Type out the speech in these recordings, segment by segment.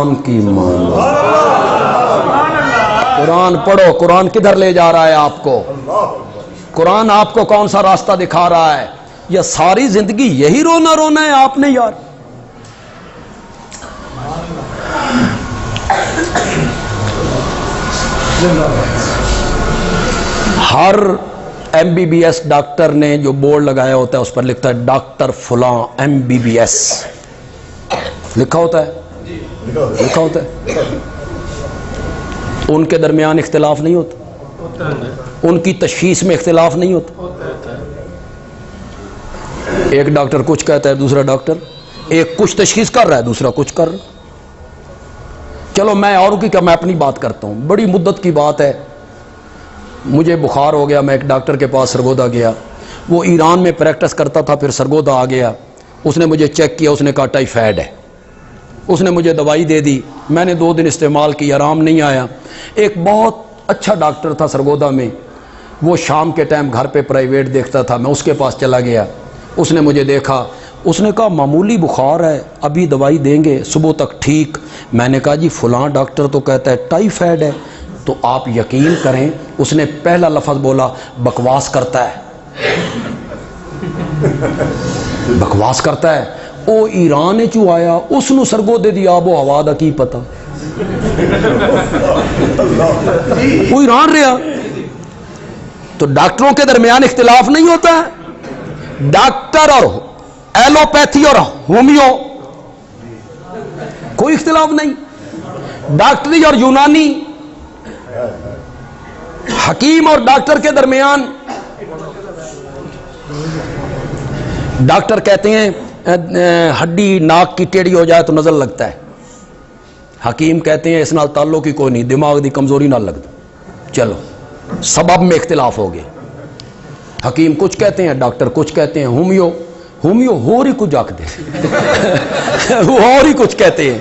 قرآن کی مانو، قرآن پڑھو۔ قرآن کدھر لے جا رہا ہے آپ کو؟ قرآن آپ کو کون سا راستہ دکھا رہا ہے؟ یا ساری زندگی یہی رونا رونا ہے آپ نے یار؟ ہر M B B S doctor نے جو بورڈ لگایا ہوتا ہے اس پر لکھتا ہے ڈاکٹر فلاں ایم بی بی ایس لکھا ہوتا ہے، لکھا ہوتا ہے۔ ان کے درمیان اختلاف نہیں ہوتا، ان کی تشخیص میں اختلاف نہیں ہوتا۔ ایک ڈاکٹر کچھ کہتا ہے، دوسرا ڈاکٹر ایک کچھ تشخیص کر رہا ہے، دوسرا کچھ کر رہا ہے۔ چلو میں اوروں کی کیا، میں اپنی بات کرتا ہوں۔ بڑی مدت کی بات ہے، مجھے بخار ہو گیا، میں ایک ڈاکٹر کے پاس سرگودا گیا۔ وہ ایران میں پریکٹس کرتا تھا، پھر سرگودا آ گیا۔ اس نے مجھے چیک کیا، اس نے کہا ٹائیفائڈ ہے۔ اس نے مجھے دوائی دے دی، میں نے 2 دن استعمال کی، آرام نہیں آیا۔ ایک بہت اچھا ڈاکٹر تھا سرگودا میں، وہ شام کے ٹائم گھر پہ پرائیویٹ دیکھتا تھا، میں اس کے پاس چلا گیا۔ اس نے مجھے دیکھا، اس نے کہا معمولی بخار ہے، ابھی دوائی دیں گے، صبح تک ٹھیک۔ میں نے کہا جی فلاں ڈاکٹر تو کہتا ہے ٹائیفائڈ ہے، تو آپ یقین کریں اس نے پہلا لفظ بولا بکواس کرتا ہے، بکواس کرتا ہے۔ او ایران چو آیا، اس نو سرگودے دی آب و ہوا دا کی پتا، وہ ایران رہا۔ تو ڈاکٹروں کے درمیان اختلاف نہیں ہوتا ہے، ڈاکٹر اور ایلوپیتھی اور ہومیو کوئی اختلاف نہیں، ڈاکٹری اور یونانی، حکیم اور ڈاکٹر کے درمیان۔ ڈاکٹر کہتے ہیں ہڈی ناک کی ٹیڑھی ہو جائے تو نظر لگتا ہے، حکیم کہتے ہیں اس نال تعلق ہی کوئی نہیں، دماغ دی کمزوری نہ لگتا۔ چلو سبب میں اختلاف ہو گئے، حکیم کچھ کہتے ہیں، ڈاکٹر کچھ کہتے ہیں۔ ہومیو اور ہی کچھ آکھ دے وہ اور ہی کچھ کہتے ہیں،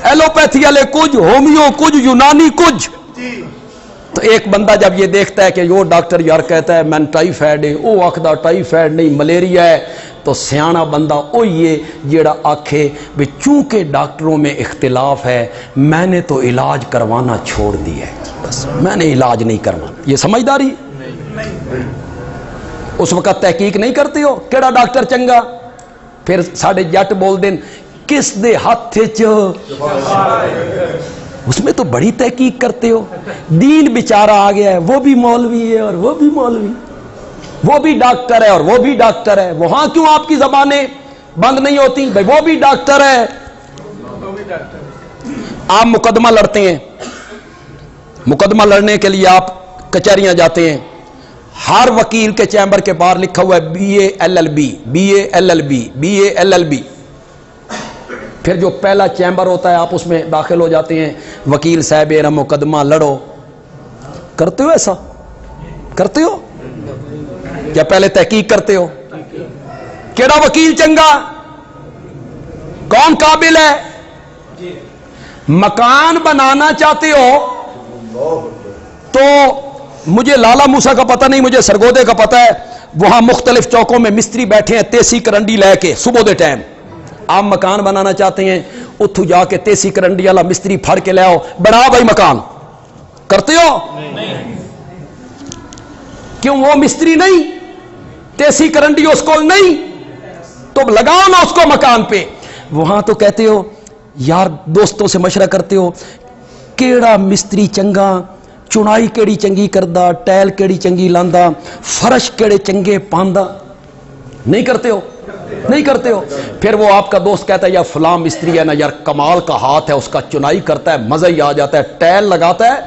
ایلوپیتھی والے کچھ، ہومیو کچھ، یونانی کچھ۔ تو ایک بندہ جب یہ دیکھتا ہے کہ وہ ڈاکٹر یار کہتا ہے میں ٹائیفائڈ ہے، وہ آکھدا ٹائیفائڈ نہیں ملیریا ہے، تو سیاںا بندہ وہ یہ جیڑا آکھے بھی چونکہ ڈاکٹروں میں اختلاف ہے میں نے تو علاج کروانا چھوڑ دیا ہے، بس میں نے علاج نہیں کروانا۔ یہ سمجھداری؟ اس وقت تحقیق نہیں کرتے ہو کیڑا ڈاکٹر چنگا؟ پھر ساڑھے جٹ بول دیں کس دے ہاتھ چ، اس میں تو بڑی تحقیق کرتے ہو۔ دین بیچارہ آ گیا ہے، وہ بھی مولوی ہے اور وہ بھی مولوی، وہ بھی ڈاکٹر ہے اور وہ بھی ڈاکٹر ہے۔ وہاں کیوں آپ کی زبانیں بند نہیں ہوتی؟ بھائی وہ بھی ڈاکٹر ہے۔ آپ مقدمہ لڑتے ہیں، مقدمہ لڑنے کے لیے آپ کچہریاں جاتے ہیں، ہر وکیل کے چیمبر کے باہر لکھا ہوا ہے B A L L B, B A L L B, B A L L B. پھر جو پہلا چیمبر ہوتا ہے آپ اس میں داخل ہو جاتے ہیں، وکیل صاحب ایرا مقدمہ لڑو۔ کرتے ہو ایسا؟ کرتے ہو یا پہلے تحقیق کرتے ہو؟ کیڑا وکیل چنگا، کون قابل ہے؟ مکان بنانا چاہتے ہو تو مجھے لالا موسیٰ کا پتہ نہیں، مجھے سرگودے کا پتہ ہے، وہاں مختلف چوکوں میں مستری بیٹھے ہیں تیسی کرنڈی لے کے صبح دے ٹائم۔ آپ مکان بنانا چاہتے ہیں، اتھو جا کے تیسی کرنڈی والا مستری پھڑ کے لے آؤ، بنا بھائی مکان۔ کرتے ہو؟ کیوں وہ مستری نہیں، تیسی کرنڈی اس کو نہیں، تو لگاؤ نا اس کو مکان پہ۔ وہاں تو کہتے ہو یار، دوستوں سے مشورہ کرتے ہو کیڑا مستری چنگا، چنائی کیڑی چنگی کردا، ٹائل کیڑی چنگی لاندا، فرش کیڑے چنگے پاندا۔ نہیں کرتے ہو؟ نہیں کرتے ہو؟ پھر وہ آپ کا دوست کہتا ہے یا فلاں مستری ہے نا یار کمال کا ہاتھ ہے، اس کا چنائی کرتا ہے مزہ ہی آ جاتا ہے، ٹائل لگاتا ہے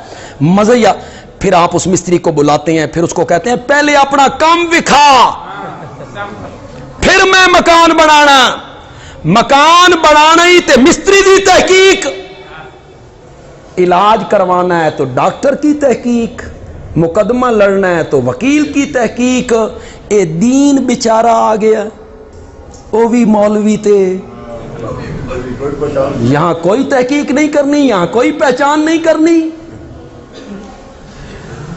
مزہ ہی پھر آپ اس مستری کو بلاتے ہیں، پھر اس کو کہتے ہیں پہلے اپنا کام دکھا پھر میں مکان بنانا۔ مکان بنانا ہی تے مستری دی تحقیق، علاج کروانا ہے تو ڈاکٹر کی تحقیق، مقدمہ لڑنا ہے تو وکیل کی تحقیق۔ اے دین بیچارہ آ گیا، وہ بھی مولوی تھے، یہاں کوئی تحقیق نہیں کرنی، یہاں کوئی پہچان نہیں کرنی۔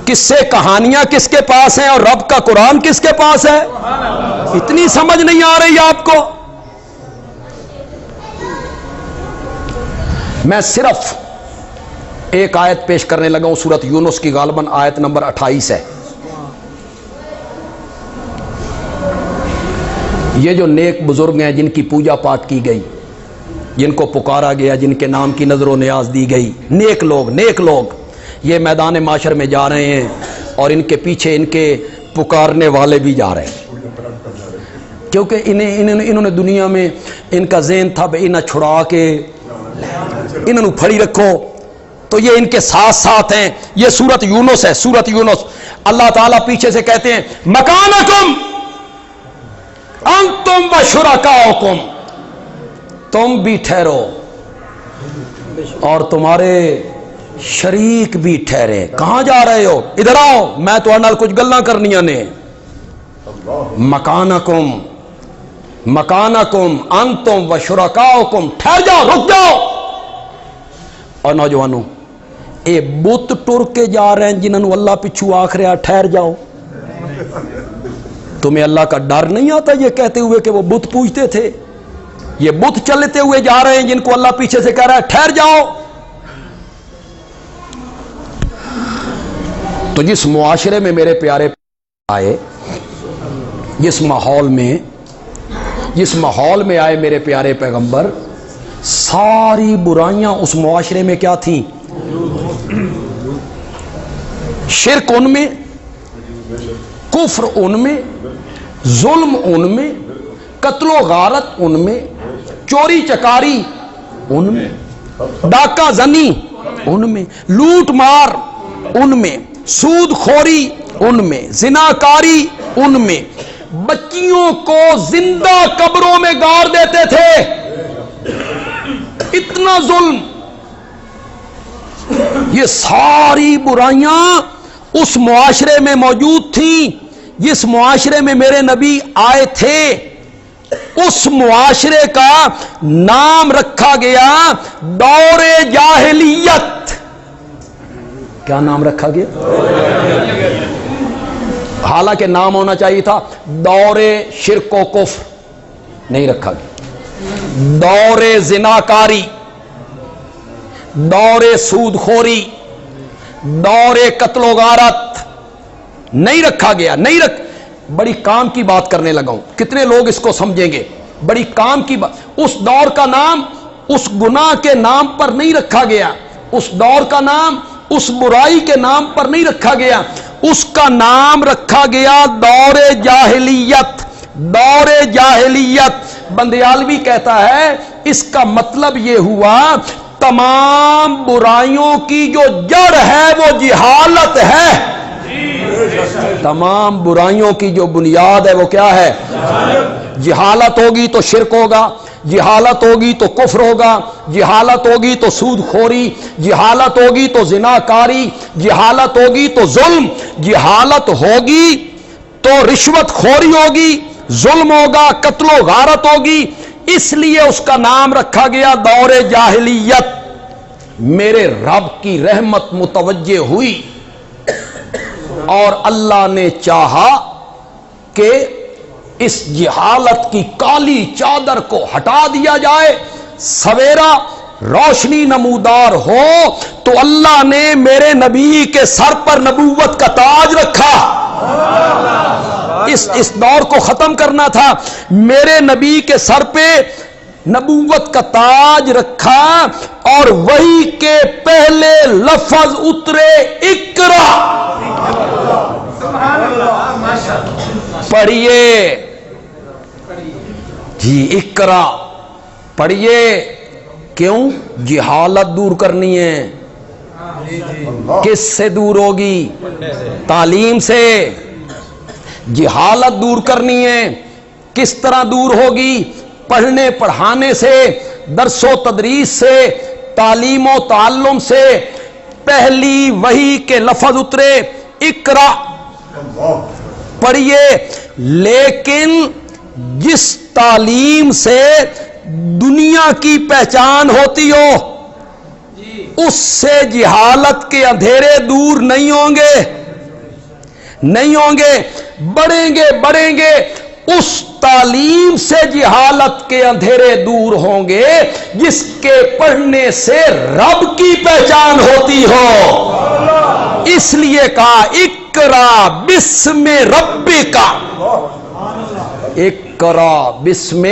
کس سے کہانیاں کس کے پاس ہیں اور رب کا قرآن کس کے پاس ہے؟ اتنی سمجھ نہیں آ رہی آپ کو؟ میں صرف ایک آیت پیش کرنے لگا ہوں، سورت یونس کی غالباً آیت نمبر 28 ہے. یہ جو نیک بزرگ ہیں جن کی پوجا پاٹ کی گئی، جن کو پکارا گیا، جن کے نام کی نظر و نیاز دی گئی، نیک لوگ یہ میدان معاشر میں جا رہے ہیں اور ان کے پیچھے ان کے پکارنے والے بھی جا رہے ہیں، کیونکہ انہوں نے دنیا میں ان کا ذہن تھا بھئی انہیں چھڑا کے انہوں پھڑی رکھو، تو یہ ان کے ساتھ ساتھ ہیں. یہ سورت یونس ہے، سورت یونس. اللہ تعالیٰ پیچھے سے کہتے ہیں مکانکم انتم و شرکاؤکم، تم بھی ٹھہرو اور تمہارے شریک بھی ٹھہرے. کہاں جا رہے ہو؟ ادھر آؤ، میں تو نال کچھ گلاں کرنیاں نے. مکانکم انتم و شرکاؤکم، ٹھہر جاؤ، رک جاؤ. اور نوجوانوں، اے بت ٹر کے جا رہے ہیں جنہوں اللہ پچھو آخ رہا ٹھہر جاؤ. تمہیں اللہ کا ڈر نہیں آتا یہ کہتے ہوئے کہ وہ بت پوجتے تھے؟ یہ بت چلتے ہوئے جا رہے ہیں جن کو اللہ پیچھے سے کہہ رہا ہے ٹھہر جاؤ. تو جس معاشرے میں میرے پیارے آئے، جس ماحول میں آئے میرے پیارے پیغمبر، ساری برائیاں اس معاشرے میں کیا تھیں؟ شرک ان میں، کفر ان میں، ظلم ان میں، قتل و غارت ان میں، چوری چکاری ان میں، ڈاکہ زنی ان میں، لوٹ مار ان میں، سود خوری ان میں، زناکاری ان میں، بچیوں کو زندہ قبروں میں گاڑ دیتے تھے. اتنا ظلم. یہ ساری برائیاں اس معاشرے میں موجود تھیں جس معاشرے میں میرے نبی آئے تھے. اس معاشرے کا نام رکھا گیا دور جاہلیت. کیا نام رکھا گیا؟ حالانکہ نام ہونا چاہیے تھا دور شرک و کفر، نہیں رکھا گیا. دور زناکاری، دور سود خوری، دور قتل و غارت نہیں رکھا گیا. بڑی کام کی بات کرنے لگا ہوں، کتنے لوگ اس کو سمجھیں گے؟ بڑی کام کی بات. اس دور کا نام اس گناہ کے نام پر نہیں رکھا گیا، اس دور کا نام اس برائی کے نام پر نہیں رکھا گیا، اس کا نام رکھا گیا دور جاہلیت. دور جاہلیت. بندیالوی کہتا ہے اس کا مطلب یہ ہوا تمام برائیوں کی جو جڑ ہے وہ جہالت ہے. تمام برائیوں کی جو بنیاد ہے وہ کیا ہے؟ جہالت ہوگی تو شرک ہوگا، جہالت ہوگی تو کفر ہوگا، جہالت ہوگی تو سود خوری، جہالت ہوگی تو زناکاری، جہالت ہوگی تو ظلم، جہالت ہوگی تو رشوت خوری ہوگی، ظلم ہوگا، قتل و غارت ہوگی. اس لیے اس کا نام رکھا گیا دور جاہلیت. میرے رب کی رحمت متوجہ ہوئی اور اللہ نے چاہا کہ اس جہالت کی کالی چادر کو ہٹا دیا جائے، سویرا روشنی نمودار ہو. تو اللہ نے میرے نبی کے سر پر نبوت کا تاج رکھا. اس دور کو ختم کرنا تھا، میرے نبی کے سر پہ نبوت کا تاج رکھا اور وہی کے پہلے لفظ اترے اقرا. پڑھیے جی، اقرا پڑھیے. کیوں؟ جہالت دور کرنی ہے. کس سے دور ہوگی؟ تعلیم سے. جہالت دور کرنی ہے. کس طرح دور ہوگی؟ پڑھنے پڑھانے سے، درس و تدریس سے، تعلیم و تعلم سے. پہلی وحی کے لفظ اترے اقرا، پڑھیے. لیکن جس تعلیم سے دنیا کی پہچان ہوتی ہو اس سے جہالت کے اندھیرے دور نہیں ہوں گے، نہیں ہوں گے. بڑھیں گے اس تعلیم سے جہالت کے اندھیرے دور ہوں گے جس کے پڑھنے سے رب کی پہچان ہوتی ہو. اس لیے کہا اقرا بسم ربک، اقرا بسم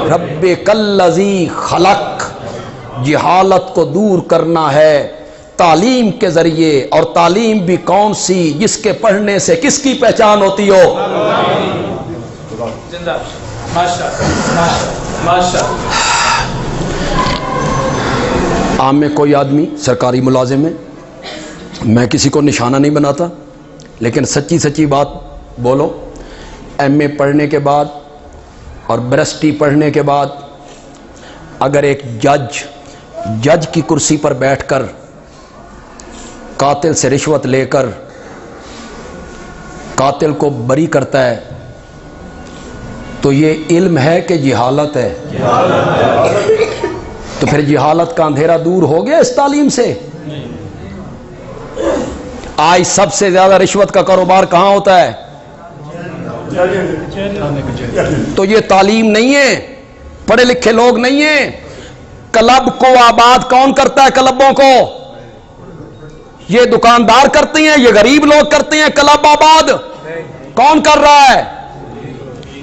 ربک الذی خلق. جہالت کو دور کرنا ہے تعلیم کے ذریعے، اور تعلیم بھی کون سی؟ جس کے پڑھنے سے کس کی پہچان ہوتی ہو. عام میں کوئی آدمی سرکاری ملازم ہے، میں کسی کو نشانہ نہیں بناتا، لیکن سچی سچی بات بولو، ایم اے پڑھنے کے بعد اور برسٹی پڑھنے کے بعد اگر ایک جج کی کرسی پر بیٹھ کر قاتل سے رشوت لے کر قاتل کو بری کرتا ہے تو یہ علم ہے کہ جہالت ہے؟ تو پھر جہالت کا اندھیرا دور ہو گیا اس تعلیم سے. آج سب سے زیادہ رشوت کا کاروبار کہاں ہوتا ہے؟ تو یہ تعلیم نہیں ہے، پڑھے لکھے لوگ نہیں ہیں. کلب کو آباد کون کرتا ہے؟ کلبوں کو یہ دکاندار کرتے ہیں، یہ غریب لوگ کرتے ہیں. کلب آباد کون کر رہا ہے؟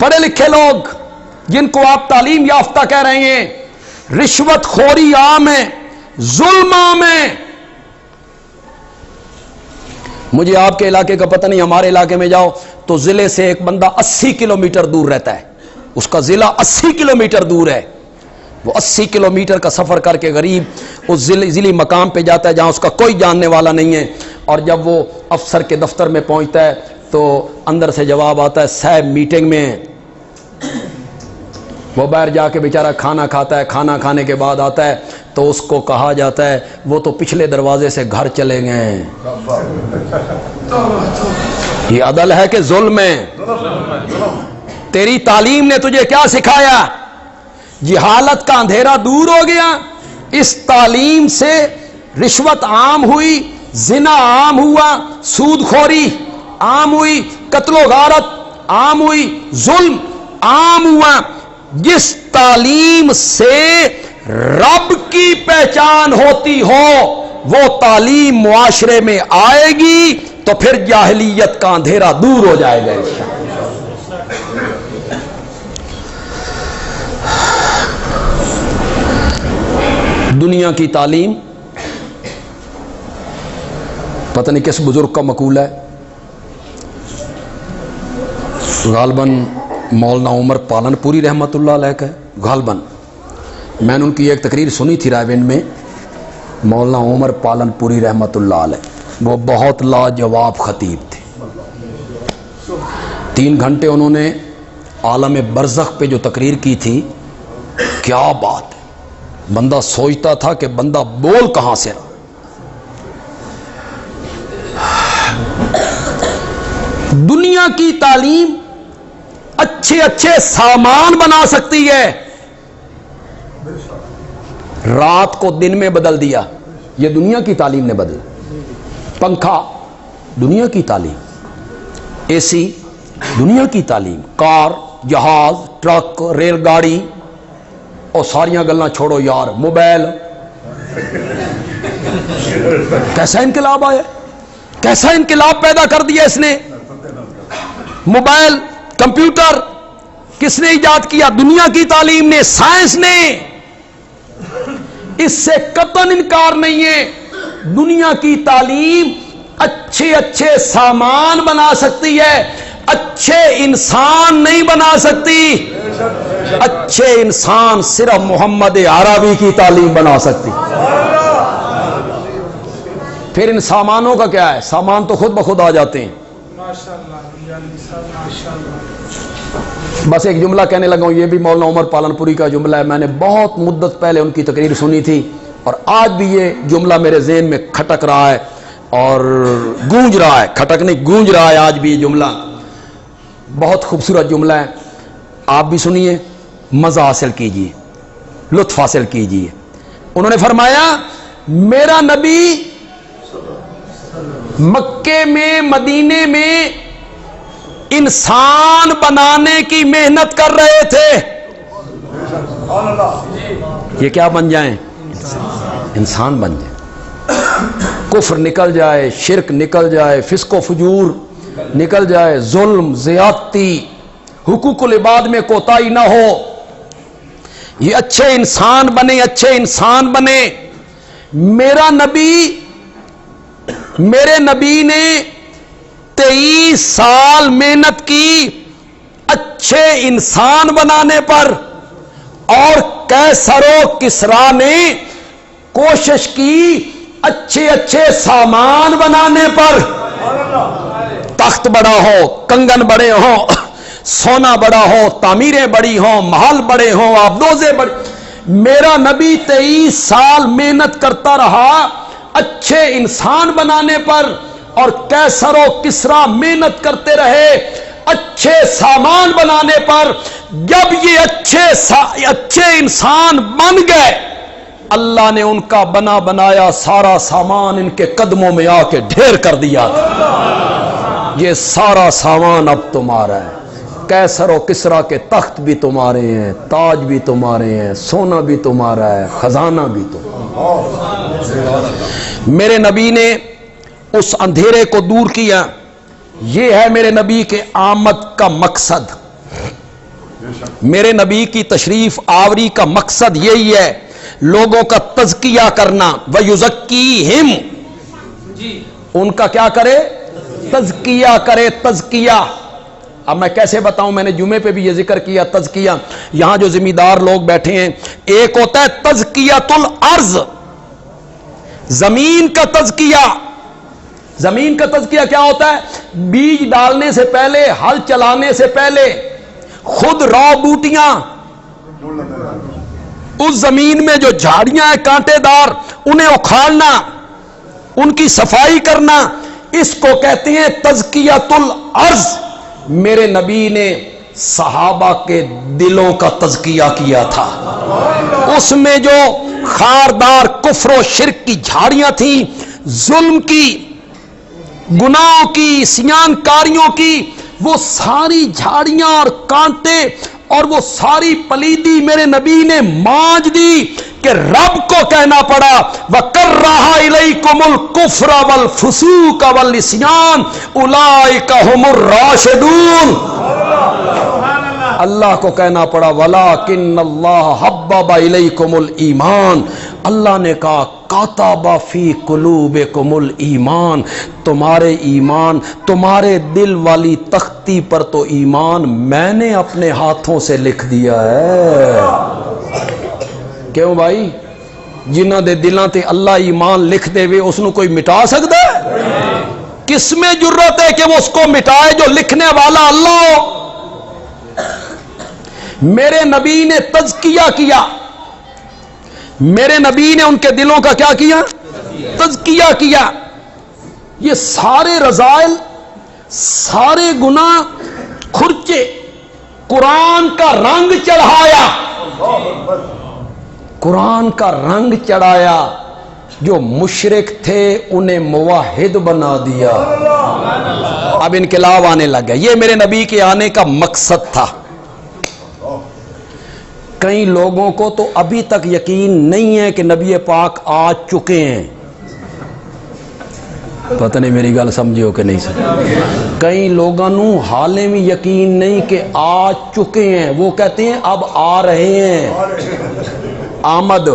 پڑھے لکھے لوگ جن کو آپ تعلیم یافتہ کہہ رہے ہیں. رشوت خوری عام ہے، ظلم عام ہے. مجھے آپ کے علاقے کا پتہ نہیں، ہمارے علاقے میں جاؤ تو ضلع سے ایک بندہ 80 کلومیٹر دور رہتا ہے، اس کا ضلع 80 کلومیٹر دور ہے. وہ 80 کلومیٹر کا سفر کر کے غریب اس ضلعی مقام پہ جاتا ہے جہاں اس کا کوئی جاننے والا نہیں ہے. اور جب وہ افسر کے دفتر میں پہنچتا ہے تو اندر سے جواب آتا ہے صاحب میٹنگ میں. وہ باہر جا کے بیچارہ کھانا کھاتا ہے، کھانا کھانے کے بعد آتا ہے تو اس کو کہا جاتا ہے وہ تو پچھلے دروازے سے گھر چلے گئے. یہ عدل ہے کہ ظلم ہے؟ تیری تعلیم نے تجھے کیا سکھایا؟ جہالت کا اندھیرا دور ہو گیا. اس تعلیم سے رشوت عام ہوئی، زنا عام ہوا، سود خوری عام ہوئی، قتل و غارت عام ہوئی، ظلم عام ہوا. جس تعلیم سے رب کی پہچان ہوتی ہو وہ تعلیم معاشرے میں آئے گی تو پھر جاہلیت کا اندھیرا دور ہو جائے گا. دنیا کی تعلیم پتہ نہیں کس بزرگ کا مقولہ ہے، غالباً مولانا عمر پالن پوری رحمت اللہ علیہ کا ہے. غالباً میں نے ان کی ایک تقریر سنی تھی رائے میں، مولانا عمر پالن پوری رحمت اللہ علیہ، وہ بہت لاجواب خطیب تھے. 3 گھنٹے انہوں نے عالم برزخ پہ جو تقریر کی تھی، کیا بات ہے. بندہ سوچتا تھا کہ بندہ بول کہاں سے رہا. دنیا کی تعلیم اچھے اچھے سامان بنا سکتی ہے، رات کو دن میں بدل دیا. یہ دنیا کی تعلیم نے بدل. پنکھا دنیا کی تعلیم، اے سی دنیا کی تعلیم، کار، جہاز، ٹرک، ریل گاڑی، اور ساریاں گلاں چھوڑو یار، موبائل. کیسا انقلاب آیا، کیسا انقلاب پیدا کر دیا اس نے. موبائل، کمپیوٹر کس نے ایجاد کیا؟ دنیا کی تعلیم نے، سائنس نے. اس سے قطعاً انکار نہیں ہے. دنیا کی تعلیم اچھے اچھے سامان بنا سکتی ہے، اچھے انسان نہیں بنا سکتی. اچھے انسان صرف محمد عربی کی تعلیم بنا سکتی. پھر ان سامانوں کا کیا ہے؟ سامان تو خود بخود آ جاتے ہیں. بس ایک جملہ کہنے لگا ہوں، یہ بھی مولانا عمر پالن پوری کا جملہ ہے. میں نے بہت مدت پہلے ان کی تقریر سنی تھی اور آج بھی یہ جملہ میرے ذہن میں کھٹک رہا ہے اور گونج رہا ہے. کھٹک نہیں، گونج رہا ہے آج بھی یہ جملہ. بہت خوبصورت جملہ ہے، آپ بھی سنیے، مزہ حاصل کیجیے، لطف حاصل کیجیے. انہوں نے فرمایا میرا نبی مکے میں، مدینے میں انسان بنانے کی محنت کر رہے تھے. یہ کیا بن جائیں؟ انسان بن جائیں. کفر نکل جائے، شرک نکل جائے، فسق و فجور نکل جائے، ظلم، زیادتی، حقوق العباد میں کوتاہی نہ ہو. یہ اچھے انسان بنے، اچھے انسان بنے. میرے نبی نے 23 سال محنت کی اچھے انسان بنانے پر، اور قیصر و کسریٰ نے کوشش کی اچھے اچھے سامان بنانے پر. تخت بڑا ہو، کنگن بڑے ہوں، سونا بڑا ہو، تعمیریں بڑی ہوں، محل بڑے ہوں، آبدوزیں بڑی. میرا نبی 23 سال محنت کرتا رہا اچھے انسان بنانے پر، اور قیصر و کسریٰ محنت کرتے رہے اچھے سامان بنانے پر. جب یہ اچھے انسان بن گئے، اللہ نے ان کا بنا بنایا سارا سامان ان کے قدموں میں آ کے ڈھیر کر دیا. یہ سارا سامان اب تمہارا ہے. قیصر و کسریٰ کے تخت بھی تمہارے ہیں، تاج بھی تمہارے ہیں، سونا بھی تمہارا ہے، خزانہ بھی تمہارا. میرے نبی نے اس اندھیرے کو دور کیا. یہ ہے میرے نبی کے آمد کا مقصد. میرے نبی کی تشریف آوری کا مقصد یہی ہے، لوگوں کا تزکیہ کرنا. وَيُزَكِّيهِمْ، ان کا کیا کرے؟ تزکیہ کرے. تزکیہ اب میں کیسے بتاؤں؟ میں نے جمعے پہ بھی یہ ذکر کیا. تزکیہ، یہاں جو ذمہ دار لوگ بیٹھے ہیں، ایک ہوتا ہے تزکیۃ الارض، زمین کا تزکیہ. زمین کا تزکیہ کیا ہوتا ہے؟ بیج ڈالنے سے پہلے، ہل چلانے سے پہلے خود رو بوٹیاں، اس زمین میں جو جھاڑیاں ہیں کانٹے دار، انہیں اکھاڑنا، ان کی صفائی کرنا، اس کو کہتے ہیں تزکیۃ الارض. میرے نبی نے صحابہ کے دلوں کا تزکیہ کیا تھا. اس میں جو خاردار کفر و شرک کی جھاڑیاں تھیں، ظلم کی، گناہوں کی، عصیان کاریوں کی، وہ ساری جھاڑیاں اور کانٹے اور وہ ساری پلیدی میرے نبی نے مانج دی کہ رب کو کہنا پڑا وَكَرَّهَ إِلَيْكُمُ الْكُفْرَ وَالْفُسُوقَ وَالْعِصْيَانَ أُولَٰئِكَ هُمُ الرَّاشِدُونَ. اللہ کو کہنا پڑا وَلَٰكِنَّ اللَّهَ حَبَّبَ إِلَيْكُمُ الْإِيمَانَ. اللہ نے کہا کَتَبَ فِي قُلُوبِكُمُ الْإِيمَانَ، تمہارے ایمان، تمہارے دل والی تختی پر تو ایمان میں نے اپنے ہاتھوں سے لکھ دیا ہے. کیوں بھائی؟ جنہاں دے دلاں تے اللہ ایمان لکھ دے وے، اس نو کوئی مٹا سکتا ہے؟ کس میں جرت ہے کہ وہ اس کو مٹائے جو لکھنے والا اللہ ہو؟ میرے نبی نے تزکیہ کیا. میرے نبی نے ان کے دلوں کا کیا کیا؟ تزکیہ کیا. یہ سارے رذائل، سارے گناہ کھرچے، قرآن کا رنگ چڑھایا، قرآن کا رنگ چڑھایا. جو مشرک تھے انہیں موحد بنا دیا. اب انقلاب آنے لگ گیا. یہ میرے نبی کے آنے کا مقصد تھا. کئی لوگوں کو تو ابھی تک یقین نہیں ہے کہ نبی پاک آ چکے ہیں. پتہ نہیں میری گل سمجھے کہ نہیں سمجھے. کئی لوگوں نو حالے میں یقین نہیں کہ آ چکے ہیں. وہ کہتے ہیں اب آ رہے ہیں. آمد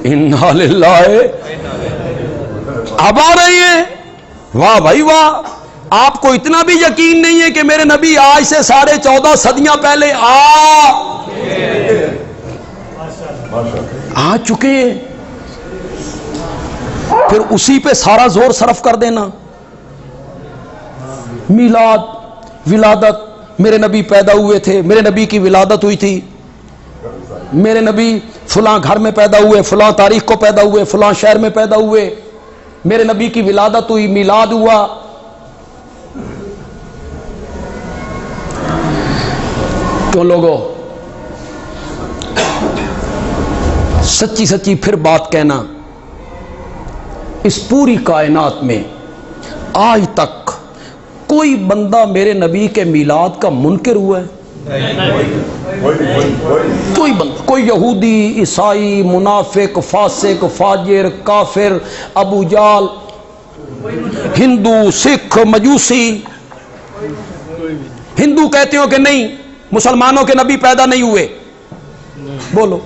انا للہ، اب آ رہے ہیں. واہ بھائی واہ. آپ کو اتنا بھی یقین نہیں ہے کہ میرے نبی آج سے 14.5 صدیاں پہلے آ چکے ہیں؟ پھر اسی پہ سارا زور صرف کر دینا. میلاد، ولادت، میرے نبی پیدا ہوئے تھے، میرے نبی کی ولادت ہوئی تھی، میرے نبی فلاں گھر میں پیدا ہوئے، فلاں تاریخ کو پیدا ہوئے، فلاں شہر میں پیدا ہوئے، میرے نبی کی ولادت ہوئی، میلاد ہوا. کیوں لوگوں؟ سچی سچی پھر بات کہنا، اس پوری کائنات میں آج تک کوئی بندہ میرے نبی کے میلاد کا منکر ہوا ہے؟ کوئی بندہ، کوئی یہودی، عیسائی، منافق، فاسق، فاجر، کافر، ابو جال، ہندو، سکھ، مجوسی. ہندو کہتے ہو کہ نہیں مسلمانوں کے نبی پیدا نہیں ہوئے؟ بولو.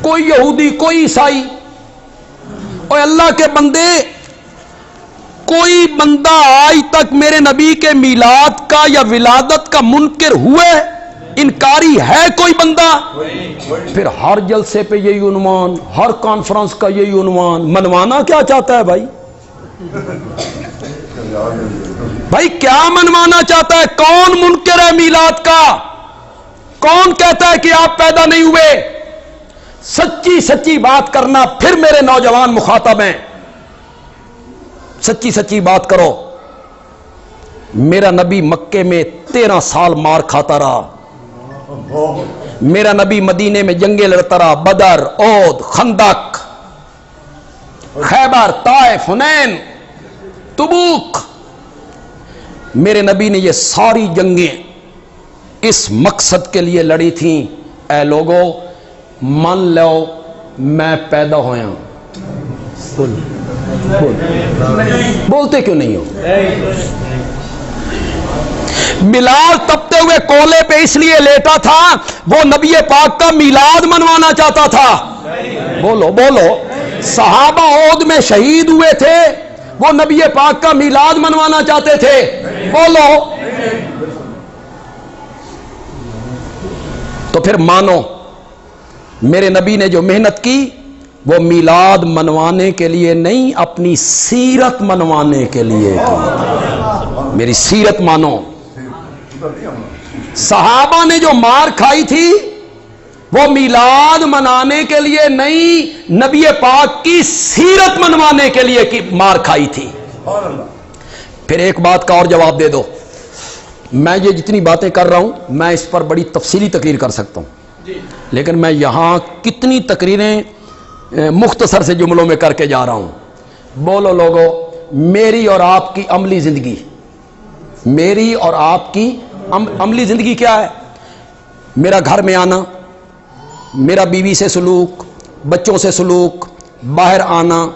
کوئی یہودی، کوئی عیسائی. اور اللہ کے بندے، کوئی بندہ آج تک میرے نبی کے میلاد کا یا ولادت کا منکر ہوئے، انکاری ہے کوئی بندہ؟ پھر ہر جلسے پہ یہی عنوان، ہر کانفرنس کا یہی عنوان. منوانا کیا چاہتا ہے بھائی؟ بھائی کیا منوانا چاہتا ہے؟ کون منکر ہے میلاد کا؟ کون کہتا ہے کہ آپ پیدا نہیں ہوئے؟ سچی سچی بات کرنا. پھر میرے نوجوان مخاطب ہیں، سچی سچی بات کرو. میرا نبی مکے میں 13 سال مار کھاتا رہا. میرا نبی مدینے میں جنگیں لڑتا رہا، بدر، احد، خندق، خیبر، طائف، حنین، تبوک. میرے نبی نے یہ ساری جنگیں اس مقصد کے لیے لڑی تھیں، اے لوگو مان لو میں پیدا ہویا ہوں. بولتے کیوں نہیں ہو؟ بلال تپتے ہوئے کولے پہ اس لیے لیٹا تھا، وہ نبی پاک کا میلاد منوانا چاہتا تھا. بولو بولو. صحابہ احد میں شہید ہوئے تھے، وہ نبی پاک کا میلاد منوانا چاہتے تھے. بولو. تو پھر مانو میرے نبی نے جو محنت کی وہ میلاد منوانے کے لیے نہیں، اپنی سیرت منوانے کے لیے کی. میری سیرت مانو. صحابہ نے جو مار کھائی تھی وہ میلاد منانے کے لیے نہیں، نبی پاک کی سیرت منوانے کے لیے کی مار کھائی تھی. پھر ایک بات کا اور جواب دے دو. میں یہ جتنی باتیں کر رہا ہوں میں اس پر بڑی تفصیلی تقریر کر سکتا ہوں، لیکن میں یہاں کتنی تقریریں مختصر سے جملوں میں کر کے جا رہا ہوں. بولو لوگو، میری اور آپ کی عملی زندگی، میری اور آپ کی عملی زندگی کیا ہے؟ میرا گھر میں آنا، میرا بیوی سے سلوک، بچوں سے سلوک، باہر آنا،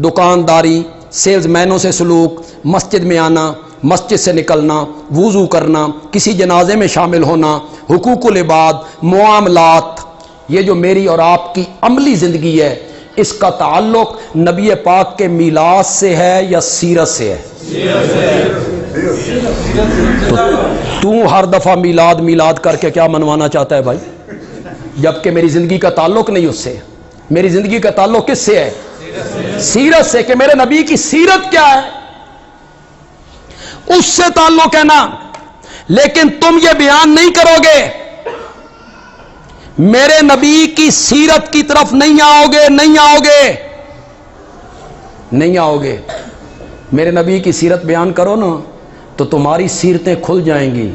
دکانداری، سیلز مینوں سے سلوک، مسجد میں آنا، مسجد سے نکلنا، وضو کرنا، کسی جنازے میں شامل ہونا، حقوق العباد، معاملات. یہ جو میری اور آپ کی عملی زندگی ہے اس کا تعلق نبی پاک کے میلاد سے ہے یا سیرت سے ہے؟ تو ہر دفعہ میلاد میلاد کر کے کیا منوانا چاہتا ہے بھائی؟ جبکہ میری زندگی کا تعلق نہیں اس سے. میری زندگی کا تعلق کس سے ہے؟ سیرت سے، کہ میرے نبی کی سیرت کیا ہے اس سے تعلق ہے نا. لیکن تم یہ بیان نہیں کرو گے، میرے نبی کی سیرت کی طرف نہیں آؤ گے، نہیں آؤ گے، نہیں آؤ گے. میرے نبی کی سیرت بیان کرو نا تو تمہاری سیرتیں کھل جائیں گی.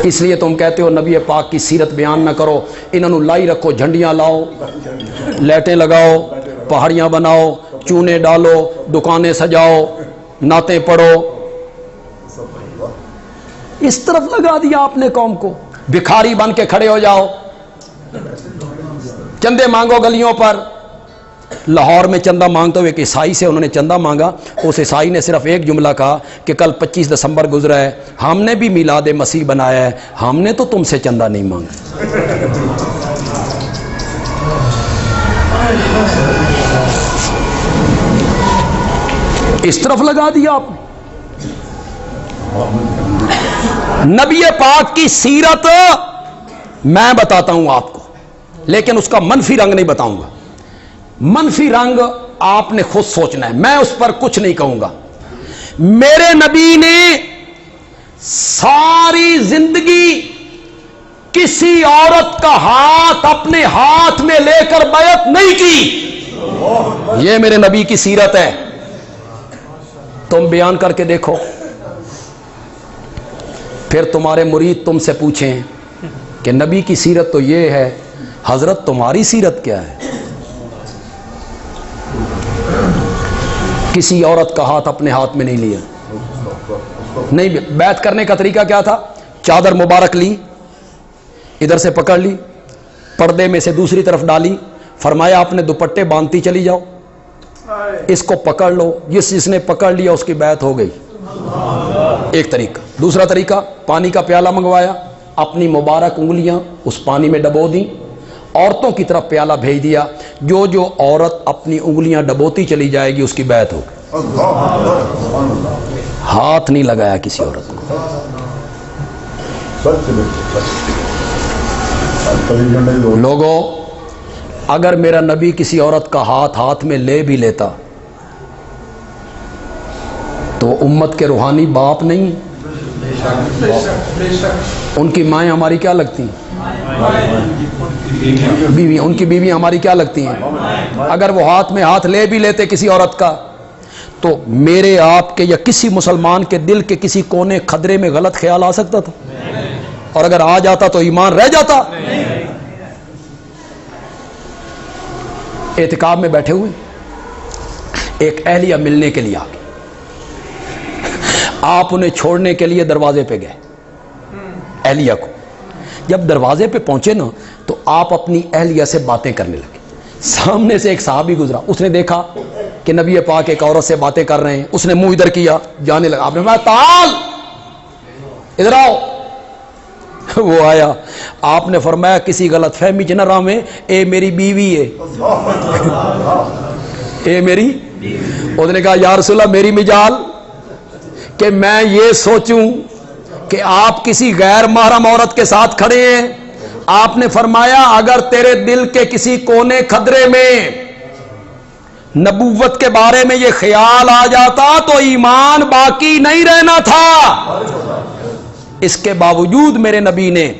اس لیے تم کہتے ہو نبی پاک کی سیرت بیان نہ کرو. انہوں لائی رکھو، جھنڈیاں لاؤ، لائٹیں لگاؤ، پہاڑیاں بناؤ، چونے ڈالو، دکانیں سجاؤ، نعتیں پڑھو. اس طرف لگا دیا آپ نے قوم کو. بھکاری بن کے کھڑے ہو جاؤ، چندے مانگو گلیوں پر. لاہور میں چندہ مانگتے ہوئے ایک عیسائی سے انہوں نے چندہ مانگا. اس عیسائی نے صرف ایک جملہ کہا کہ کل 25 دسمبر گزرا ہے، ہم نے بھی میلاد مسیح بنایا ہے، ہم نے تو تم سے چندہ نہیں مانگا. اس طرف لگا دیا آپ نے. نبی پاک کی سیرت میں بتاتا ہوں آپ کو، لیکن اس کا منفی رنگ نہیں بتاؤں گا. منفی رنگ آپ نے خود سوچنا ہے، میں اس پر کچھ نہیں کہوں گا. میرے نبی نے ساری زندگی کسی عورت کا ہاتھ اپنے ہاتھ میں لے کر بیعت نہیں کی. یہ میرے نبی کی سیرت ہے. تم بیان کر کے دیکھو، پھر تمہارے مرید تم سے پوچھیں کہ نبی کی سیرت تو یہ ہے، حضرت تمہاری سیرت کیا ہے؟ کسی عورت کا ہاتھ اپنے ہاتھ میں نہیں لیا. نہیں، بیعت کرنے کا طریقہ کیا تھا؟ چادر مبارک لی، ادھر سے پکڑ لی، پردے میں سے دوسری طرف ڈالی، فرمایا اپنے دوپٹے باندھتی چلی جاؤ، اس کو پکڑ لو، جس نے پکڑ لیا اس کی بیعت ہو گئی۔ ایک طریقہ۔ دوسرا طریقہ، پانی کا پیالہ منگوایا، اپنی مبارک انگلیاں اس پانی میں ڈبو دیں، عورتوں کی طرف پیالہ بھیج دیا، جو جو عورت اپنی انگلیاں ڈبوتی چلی جائے گی اس کی بیعت ہوگی۔ ہاتھ نہیں لگایا کسی عورت کو۔ لوگوں، اگر میرا نبی کسی عورت کا ہاتھ میں لے بھی لیتا تو امت کے روحانی باپ نہیں؟ ان کی مائیں ہماری کیا لگتی ہیں؟ بیوی، ان کی بیوی ہماری کیا لگتی ہیں؟ اگر وہ ہاتھ میں ہاتھ لے بھی لیتے کسی عورت کا تو میرے آپ کے یا کسی مسلمان کے دل کے کسی کونے خدرے میں غلط خیال آ سکتا تھا؟ اور اگر آ جاتا تو ایمان رہ جاتا؟ اعتکاف میں بیٹھے ہوئے ایک اہلیہ ملنے کے لیے آ گئی، آپ انہیں چھوڑنے کے لیے دروازے پہ گئے اہلیہ کو۔ جب دروازے پہ پہنچے نا تو آپ اپنی اہلیہ سے باتیں کرنے لگے۔ سامنے سے ایک صحابی گزرا، اس نے دیکھا کہ نبی پاک ایک عورت سے باتیں کر رہے ہیں، اس نے منہ ادھر کیا، جانے لگا۔ آپ نے فرمایا تعال، ادھر آؤ۔ وہ آیا، آپ نے فرمایا کسی غلط فہمی چ نہ رہے، اے میری بیوی ہے، اے میری۔ اس نے کہا یا رسول اللہ میری مجال کہ میں یہ سوچوں کہ آپ کسی غیر محرم عورت کے ساتھ کھڑے ہیں۔ آپ نے فرمایا اگر تیرے دل کے کسی کونے خدرے میں نبوت کے بارے میں یہ خیال آ جاتا تو ایمان باقی نہیں رہنا تھا۔ اس کے باوجود میرے نبی نے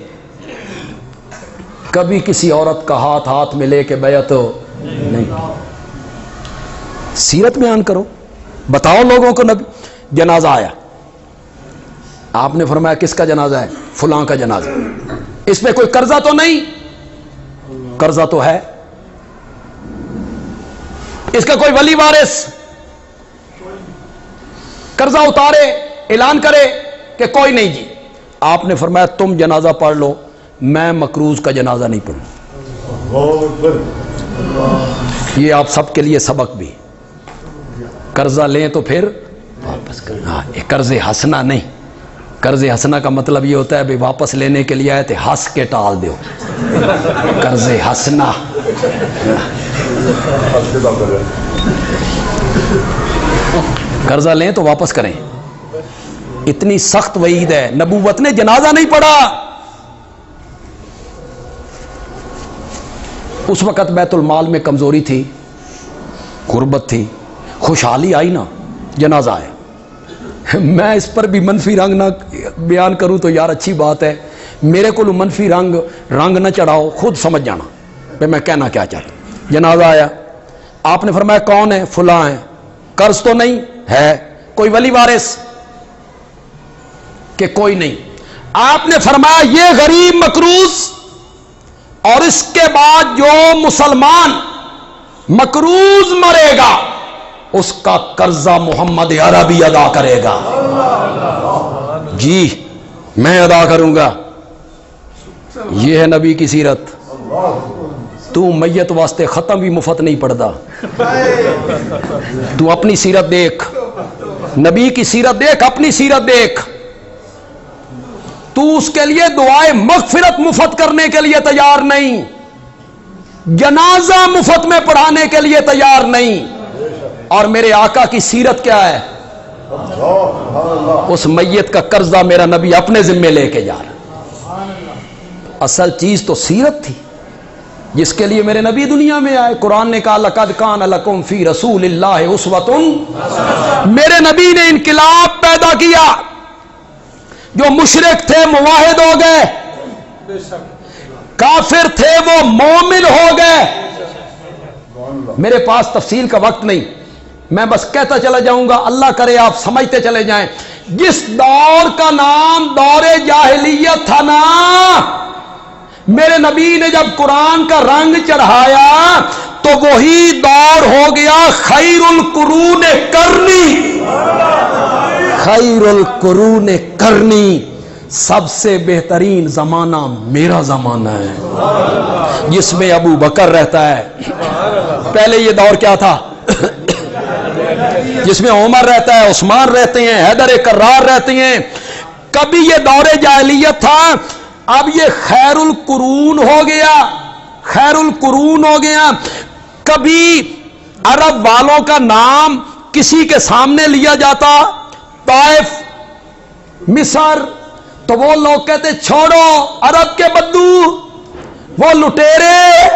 کبھی کسی عورت کا ہاتھ میں لے کے بیعت نہیں۔ سیرت بیان کرو، بتاؤ لوگوں کو۔ نبی جنازہ آیا، آپ نے فرمایا کس کا جنازہ ہے؟ فلاں کا جنازہ۔ اس پہ کوئی قرضہ تو نہیں؟ قرضہ تو ہے۔ اس کا کوئی ولی وارث قرضہ اتارے، اعلان کرے کہ کوئی نہیں جی؟ آپ نے فرمایا تم جنازہ پڑھ لو، میں مقروض کا جنازہ نہیں پڑھوں۔ یہ آپ سب کے لیے سبق بھی، قرضہ لیں تو پھر واپس کرنا۔ قرض حسنہ نہیں، قرض حسنہ کا مطلب یہ ہوتا ہے بھی واپس لینے کے لیے آئے تھے ہنس کے ٹال دو۔ قرض حسنہ قرضہ لیں تو واپس کریں، اتنی سخت وعید ہے۔ نبوت نے جنازہ نہیں پڑھا۔ اس وقت بیت المال میں کمزوری تھی، غربت تھی، خوشحالی آئی نا، جنازہ آیا۔ میں اس پر بھی منفی رنگ نہ بیان کروں تو یار اچھی بات ہے، میرے کو منفی رنگ نہ چڑھاؤ، خود سمجھ جانا کہ میں کہنا کیا چاہتا ہوں۔ جنازہ آیا، آپ نے فرمایا کون ہے؟ فلاں ہے۔ قرض تو نہیں ہے؟ کوئی ولی وارث؟ کہ کوئی نہیں۔ آپ نے فرمایا یہ غریب مقروض، اور اس کے بعد جو مسلمان مقروض مرے گا اس کا قرضہ محمد عربی ادا کرے گا۔ جی میں ادا کروں گا۔ یہ ہے نبی کی سیرت۔ تو میت واسطے ختم بھی مفت نہیں پڑتا، تو اپنی سیرت دیکھ، نبی کی سیرت دیکھ، اپنی سیرت دیکھ۔ تو اس کے لیے دعائے مغفرت مفت کرنے کے لیے تیار نہیں، جنازہ مفت میں پڑھانے کے لیے تیار نہیں۔ اور میرے آقا کی سیرت کیا ہے؟ اس میت کا قرضہ میرا نبی اپنے ذمے لے کے جا رہا۔ اصل چیز تو سیرت تھی جس کے لیے میرے نبی دنیا میں آئے۔ قرآن نے کہا لقد کان لکم فی رسول اللہ اسوۃ۔ میرے نبی نے انقلاب پیدا کیا، جو مشرک تھے موحد ہو گئے، کافر تھے وہ مومن ہو گئے۔ میرے پاس تفصیل کا وقت نہیں، میں بس کہتا چلا جاؤں گا، اللہ کرے آپ سمجھتے چلے جائیں۔ جس دور کا نام دور جاہلیت تھا نا، میرے نبی نے جب قرآن کا رنگ چڑھایا تو وہی دور ہو گیا خیر القرون قرنی۔ خیر القرون کرنی، سب سے بہترین زمانہ میرا زمانہ ہے جس میں ابو بکر رہتا ہے۔ پہلے یہ دور کیا تھا؟ جس میں عمر رہتا ہے، عثمان رہتے ہیں، حیدر کرار رہتے ہیں۔ کبھی یہ دور جاہلیت تھا، اب یہ خیر القرون ہو گیا، خیر القرون ہو گیا۔ کبھی عرب والوں کا نام کسی کے سامنے لیا جاتا، طائف، مصر، تو وہ لوگ کہتے چھوڑو عرب کے بدو، وہ لٹیرے،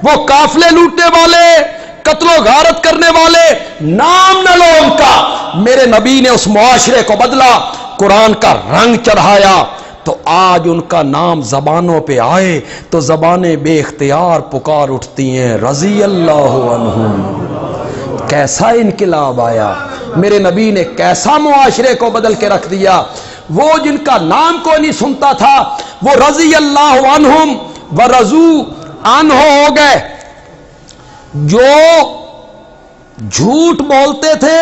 وہ قافلے لوٹنے والے، قتل و غارت کرنے والے، نام نہ لو ان کا۔ میرے نبی نے اس معاشرے کو بدلا، قرآن کا رنگ چڑھایا، تو آج ان کا نام زبانوں پہ آئے تو زبانیں بے اختیار پکار اٹھتی ہیں رضی اللہ عنہم۔ کیسا انقلاب آیا، میرے نبی نے کیسا معاشرے کو بدل کے رکھ دیا۔ وہ جن کا نام کوئی نہیں سنتا تھا وہ رضی اللہ عنہم ورضوا عنہ ہو گئے۔ جو جھوٹ بولتے تھے،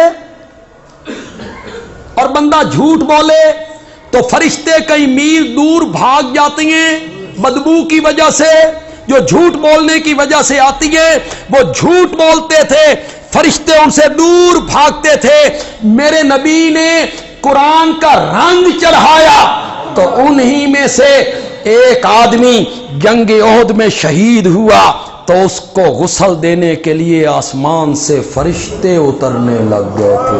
اور بندہ جھوٹ بولے تو فرشتے کئی میل دور بھاگ جاتے ہیں بدبو کی وجہ سے، جو جھوٹ بولنے کی وجہ سے آتی ہے، وہ جھوٹ بولتے تھے، فرشتے ان سے دور بھاگتے تھے۔ میرے نبی نے قرآن کا رنگ چڑھایا تو انہی میں سے ایک آدمی جنگ احد میں شہید ہوا تو اس کو غسل دینے کے لیے آسمان سے فرشتے اترنے لگ گئے تھے۔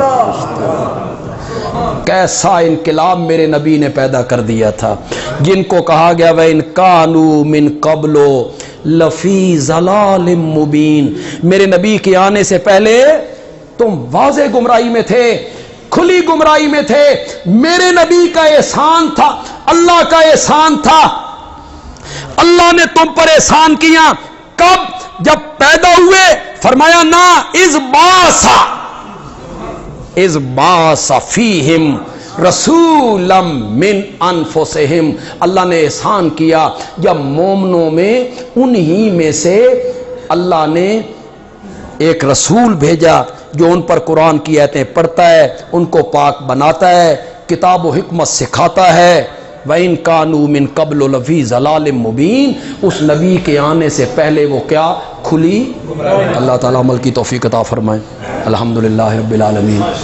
کیسا انقلاب میرے نبی نے پیدا کر دیا تھا، جن کو کہا گیا وَإِن كَانُوا مِن قَبْلُ لَفِي ضَلَالٍ مُبِينٍ، میرے نبی کے آنے سے پہلے تم واضح گمراہی میں تھے، کھلی گمراہی میں تھے۔ میرے نبی کا احسان تھا، اللہ کا احسان تھا، اللہ نے تم پر احسان کیا۔ کب؟ جب پیدا ہوئے، فرمایا نا اذ بعث فیہم رسولا من انفسہم، اللہ نے احسان کیا جب مومنوں میں انہی میں سے اللہ نے ایک رسول بھیجا جو ان پر قرآن کی آیتیں پڑھتا ہے، ان کو پاک بناتا ہے، کتاب و حکمت سکھاتا ہے۔ وَإِن كَانُوا مِن قَبْلُ لَفِي ضَلَالٍ مُبِينٍ، اس نبی کے آنے سے پہلے وہ کیا؟ کھلی۔ اللہ تعالیٰ عمل کی توفیق عطا فرمائے۔ الحمدللہ رب العالمین۔